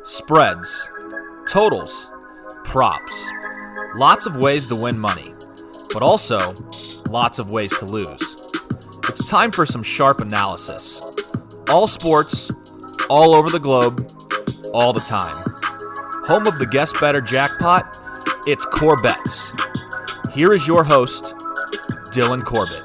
spreads, totals, props. Lots of ways to win money, but also lots of ways to lose. It's time for some sharp analysis. All sports, all over the globe, all the time. Home of the Guess Better jackpot, it's CorBET. Here is your host, Dylan Corbett.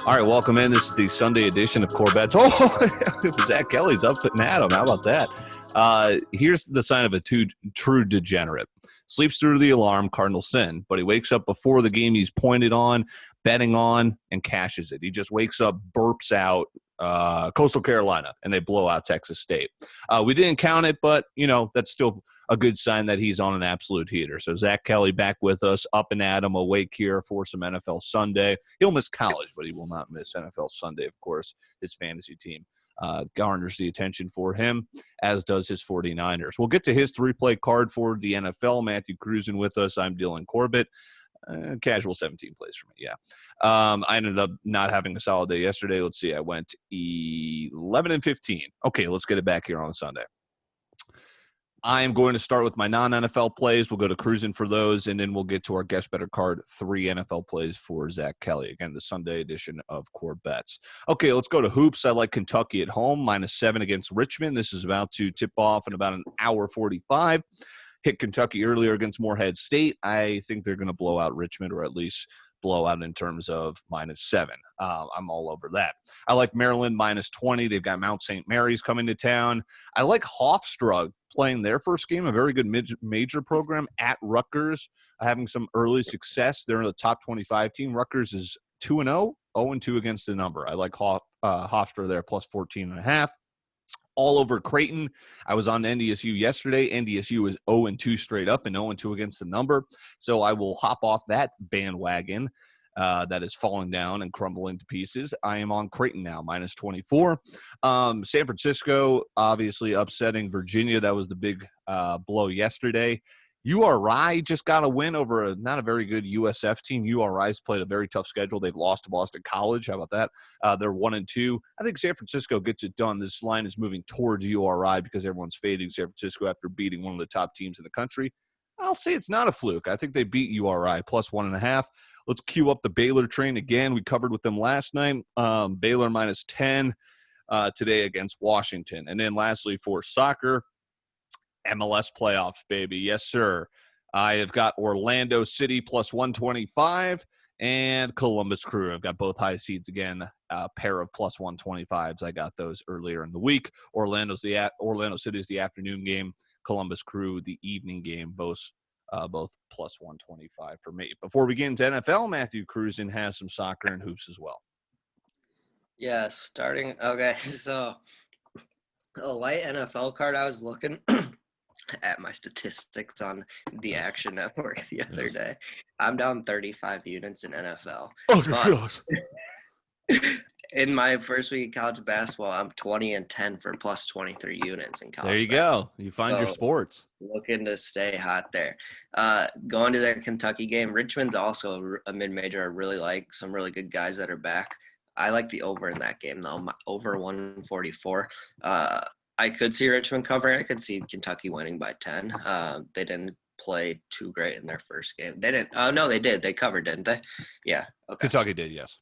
All right, welcome in. This is the Sunday edition of CorBET. Oh, Zach Kelly's up and at him. How about that? Here's the sign of a true degenerate. Sleeps through the alarm, cardinal sin, but he wakes up before the game he's pointed on, betting on, and cashes it. He just wakes up, burps out Coastal Carolina, and they blow out Texas State. We didn't count it, but, that's still a good sign that he's on an absolute heater. So Zach Kelly back with us, up and at him, awake here for some NFL Sunday. He'll miss college, but he will not miss NFL Sunday, of course. His fantasy team garners the attention for him, as does his 49ers. We'll get to his three-play card for the NFL. Matthew Cruzen with us. I'm Dylan Corbett. Casual 17 plays for me, yeah. I ended up not having a solid day yesterday. Let's see, I went 11 and 15. Okay, let's get it back here on Sunday. I am going to start with my non-NFL plays. We'll go to Cruzen for those, and then we'll get to our Guess Better card, 3 NFL plays for Zach Kelly. Again, the Sunday edition of CorBET. Okay, let's go to hoops. I like Kentucky at home, -7 against Richmond. This is about to tip off in about an hour 45. Hit Kentucky earlier against Morehead State. I think they're going to blow out Richmond, or at least blow out in terms of -7. I'm all over that. I like Maryland -20. They've got Mount St. Mary's coming to town. I like Hofstra playing their first game, a very good major program at Rutgers, having some early success. They're in the top 25 team. Rutgers is 2-0, 0-2 against the number. I like Hofstra there, +14.5. All over Creighton. I was on NDSU yesterday. NDSU is 0-2 straight up and 0-2 against the number. So I will hop off that bandwagon that is falling down and crumbling to pieces. I am on Creighton now, -24. San Francisco, obviously upsetting Virginia. That was the big blow yesterday. URI just got a win over not a very good USF team. URI's played a very tough schedule. They've lost to Boston College. How about that? They're 1-2. I think San Francisco gets it done. This line is moving towards URI because everyone's fading San Francisco after beating one of the top teams in the country. I'll say it's not a fluke. I think they beat URI, +1.5. Let's cue up the Baylor train again. We covered with them last night. Baylor -10 today against Washington. And then lastly for soccer, MLS playoffs, baby. Yes, sir. I have got Orlando City +125 and Columbus Crew. I've got both high seeds again, a pair of +125s. I got those earlier in the week. Orlando City is the afternoon game. Columbus Crew, the evening game. Both +125 for me. Before we get into NFL, Matthew Cruzen has some soccer and hoops as well. Yeah, okay, so a light NFL card, I was looking at my statistics on the Action Network the other day. I'm down 35 units in NFL. In my first week of college basketball, I'm 20-10 for +23 units in college. There you go. You find your sports. Looking to stay hot there. Going to their Kentucky game. Richmond's also a mid-major I really like. Some really good guys that are back. I like the over in that game, though. Over 144. I could see Richmond covering. I could see Kentucky winning by 10. They didn't play too great in their first game. They didn't. No, they did. They covered, didn't they? Yeah. Okay. Kentucky did, yes.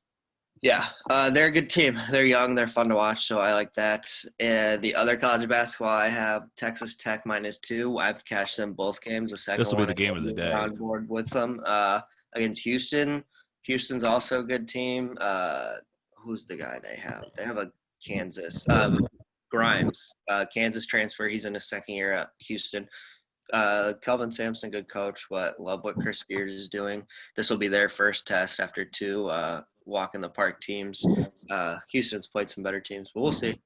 Yeah. They're a good team. They're young. They're fun to watch, so I like that. The other college basketball, I have Texas Tech -2. I've cashed them both games. The second this will be the game of the day. On board with them against Houston. Houston's also a good team. Who's the guy they have? They have a Kansas. Grimes, Kansas transfer. He's in his second year at Houston. Kelvin Sampson, good coach. Love what Chris Beard is doing. This will be their first test after 2 walk in the park teams. Houston's played some better teams, but we'll see.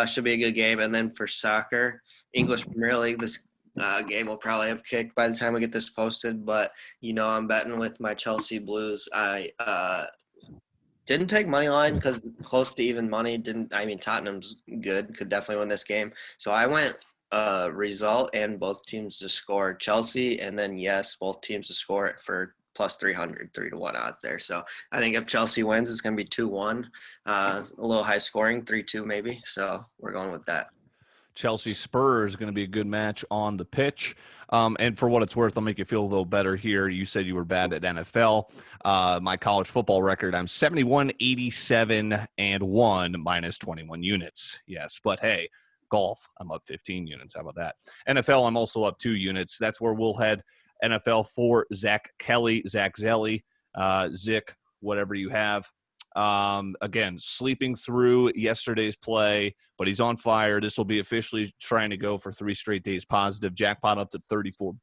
Should be a good game. And then for soccer, English Premier League, this game will probably have kicked by the time we get this posted. But I'm betting with my Chelsea Blues. I didn't take money line because close to even money. Tottenham's good, could definitely win this game. So I went result and both teams to score. Chelsea, and then yes, both teams to score it for plus 300, 3-1 odds there. So I think if Chelsea wins, it's going to be 2-1. A little high scoring, 3-2 maybe. So we're going with that. Chelsea Spurs going to be a good match on the pitch. And for what it's worth, I'll make you feel a little better here. You said you were bad at NFL. My college football record, I'm 71, 87, and 1 minus 21 units. Yes, but hey, golf, I'm up 15 units. How about that? NFL, I'm also up 2 units. That's where we'll head. NFL for Zach Kelly, Zach Zelli, Zick, whatever you have. Again, sleeping through yesterday's play, but he's on fire. This will be officially trying to go for 3 straight days positive. Jackpot up to $34,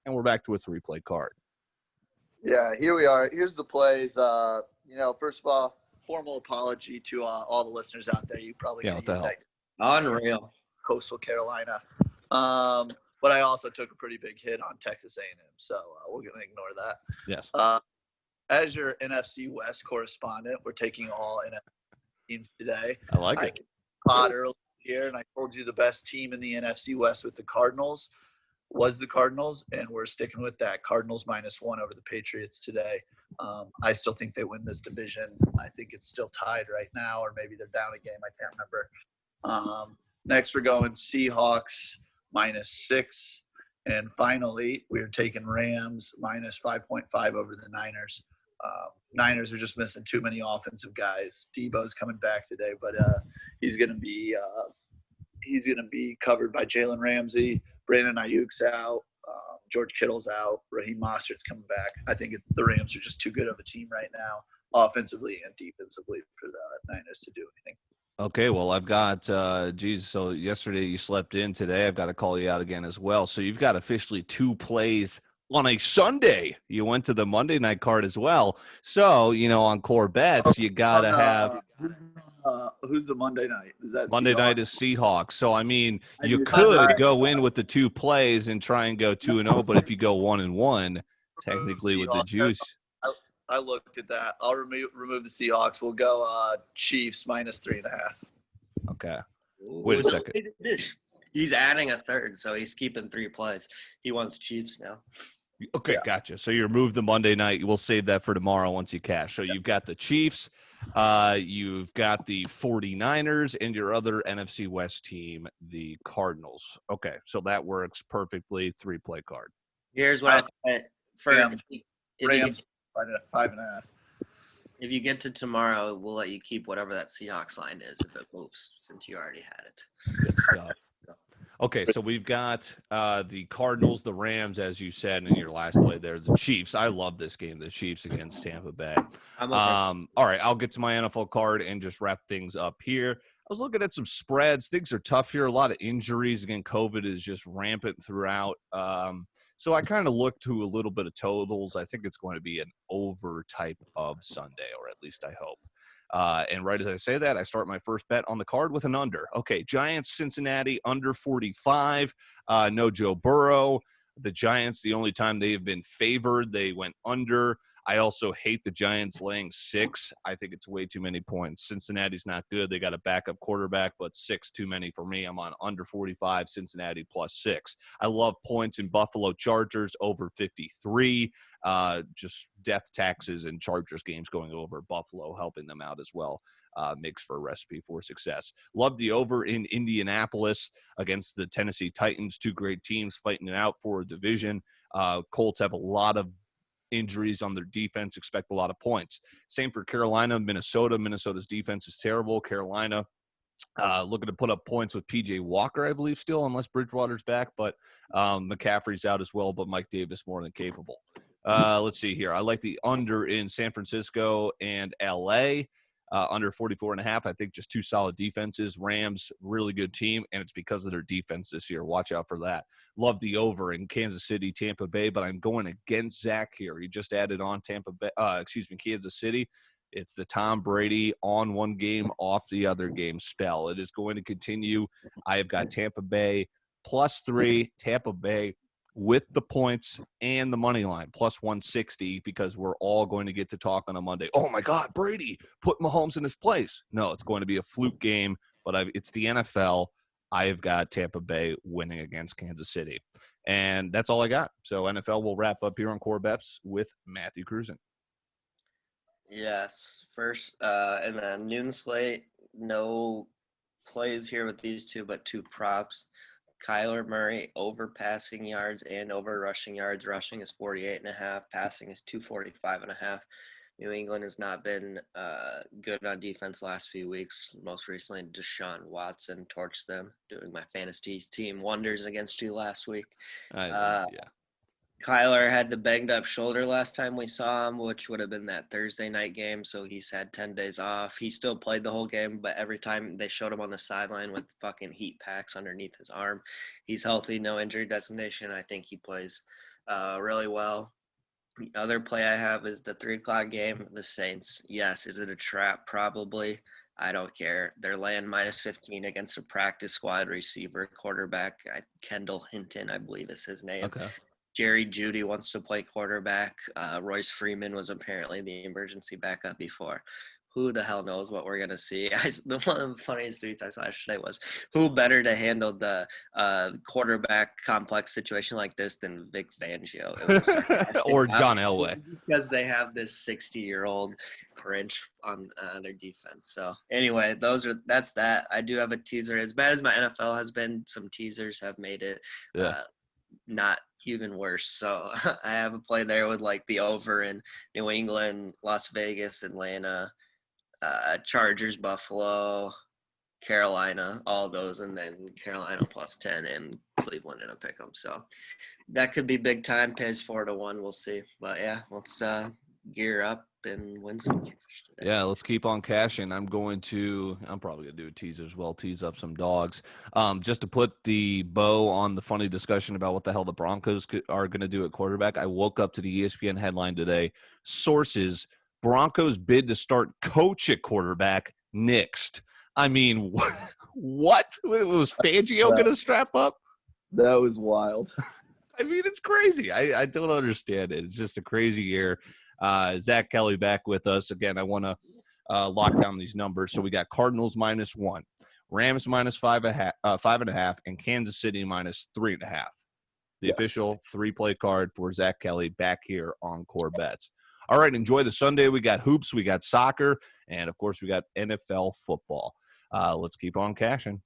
and we're back to a 3-play card. Yeah, here we are. Here's the plays. First of all, formal apology to all the listeners out there. You probably Yeah, what the hell? Unreal. Coastal Carolina. But I also took a pretty big hit on Texas A&M, so we're going to ignore that. Yes. As your NFC West correspondent, we're taking all NFC teams today. I like it. I earlier here, and I told you the best team in the NFC West with the Cardinals was the Cardinals, and we're sticking with that. Cardinals -1 over the Patriots today. I still think they win this division. I think it's still tied right now, or maybe they're down a game. I can't remember. Next, we're going Seahawks -6. And finally, we're taking Rams -5.5 over the Niners. Niners are just missing too many offensive guys. Debo's coming back today, but he's going to be covered by Jalen Ramsey. Brandon Ayuk's out. George Kittle's out. Raheem Mostert's coming back. I think the Rams are just too good of a team right now, offensively and defensively, for the Niners to do anything. Okay, well, I've got, so yesterday you slept in. Today I've got to call you out again as well. So you've got officially 2 plays on a Sunday. You went to the Monday night card as well. So, on CorBET, you got to have – who's the Monday night? Is that Monday Seahawks? night is Seahawks. So, I mean, you could go in with the 2 plays and try and go 2-0, but if you go 1-1, technically with the juice – I looked at that. I'll remove the Seahawks. We'll go Chiefs -3.5. Okay. Wait a second. He's adding a third, so he's keeping 3 plays. He wants Chiefs now. Okay, yeah. Gotcha. So you remove the Monday night. We'll save that for tomorrow once you cash. So you've got the Chiefs, you've got the 49ers, and your other NFC West team, the Cardinals. Okay, so that works perfectly. 3-play card. Here's what I said. Rams 5.5. If you get to tomorrow, we'll let you keep whatever that Seahawks line is if it moves, since you already had it. Good stuff. Okay, so we've got the Cardinals, the Rams, as you said in your last play there, the Chiefs. I love this game, the Chiefs against Tampa Bay. All right, I'll get to my NFL card and just wrap things up here. I was looking at some spreads. Things are tough here. A lot of injuries. Again, COVID is just rampant throughout. So I kind of look to a little bit of totals. I think it's going to be an over type of Sunday, or at least I hope. And right as I say that, I start my first bet on the card with an under. Okay, Giants, Cincinnati, under 45. No Joe Burrow. The Giants, the only time they have been favored, they went under. I also hate the Giants laying 6. I think it's way too many points. Cincinnati's not good. They got a backup quarterback, but 6 too many for me. I'm on under 45, Cincinnati +6. I love points in Buffalo Chargers over 53. Just death taxes and Chargers games going over. Buffalo helping them out as well. Makes for a recipe for success. Love the over in Indianapolis against the Tennessee Titans. 2 great teams fighting it out for a division. Colts have a lot of injuries on their defense, expect a lot of points. Same for Carolina, Minnesota. Minnesota's defense is terrible. Carolina looking to put up points with P.J. Walker, I believe, still, unless Bridgewater's back, but McCaffrey's out as well, but Mike Davis more than capable. Let's see here. I like the under in San Francisco and L.A., under 44.5. I think just 2 solid defenses. Rams, really good team, and it's because of their defense this year. Watch out for that. Love the over in Kansas City, Tampa Bay, but I'm going against Zach here. He just added on Kansas City. It's the Tom Brady on one game, off the other game spell. It is going to continue. I have got Tampa Bay +3, Tampa Bay with the points and the money line, +160, because we're all going to get to talk on a Monday. Oh, my God, Brady, put Mahomes in his place. No, it's going to be a fluke game, but it's the NFL. I have got Tampa Bay winning against Kansas City. And that's all I got. So NFL will wrap up here on CorBET with Matthew Cruzen. Yes. First, in the noon slate, no plays here with these two, but two props. Kyler Murray over passing yards and over rushing yards. Rushing is 48.5. Passing is 245.5. New England has not been good on defense last few weeks. Most recently, Deshaun Watson torched them, doing my fantasy team wonders against you last week. Yeah. Kyler had the banged up shoulder last time we saw him, which would have been that Thursday night game. So he's had 10 days off. He still played the whole game, but every time they showed him on the sideline with fucking heat packs underneath his arm, he's healthy, no injury designation. I think he plays really well. The other play I have is the 3:00 game, the Saints. Yes. Is it a trap? Probably. I don't care. They're laying -15 against a practice squad receiver quarterback. Kendall Hinton, I believe is his name. Okay. Jerry Jeudy wants to play quarterback. Royce Freeman was apparently the emergency backup before. Who the hell knows what we're going to see? One of the funniest tweets I saw yesterday was, who better to handle the quarterback complex situation like this than Vic Fangio? It was sarcastic, Or John Elway. because they have this 60-year-old Grinch on their defense. So anyway, that's that. I do have a teaser. As bad as my NFL has been, some teasers have made it not even worse. So I have a play there with like the over in New England, Las Vegas, Atlanta, Chargers, Buffalo, Carolina, all those, and then Carolina +10 and Cleveland in a pick'em. So that could be big time. Pays 4-1. We'll see. But yeah, let's gear up and win some cash today. Yeah, let's keep on cashing. I'm probably going to do a teaser as well, tease up some dogs. Just to put the bow on the funny discussion about what the hell the Broncos are going to do at quarterback, I woke up to the ESPN headline today. Sources, Broncos bid to start coach at quarterback nixed. I mean, what? Was Fangio going to strap up? That was wild. I mean, it's crazy. I don't understand it. It's just a crazy year. Zach Kelly back with us. Again, I want to lock down these numbers. So we got Cardinals -1, Rams -5.5, and Kansas City -3.5. The official 3-play card for Zach Kelly back here on CorBET. All right, enjoy the Sunday. We got hoops, we got soccer, and, of course, we got NFL football. Let's keep on cashing.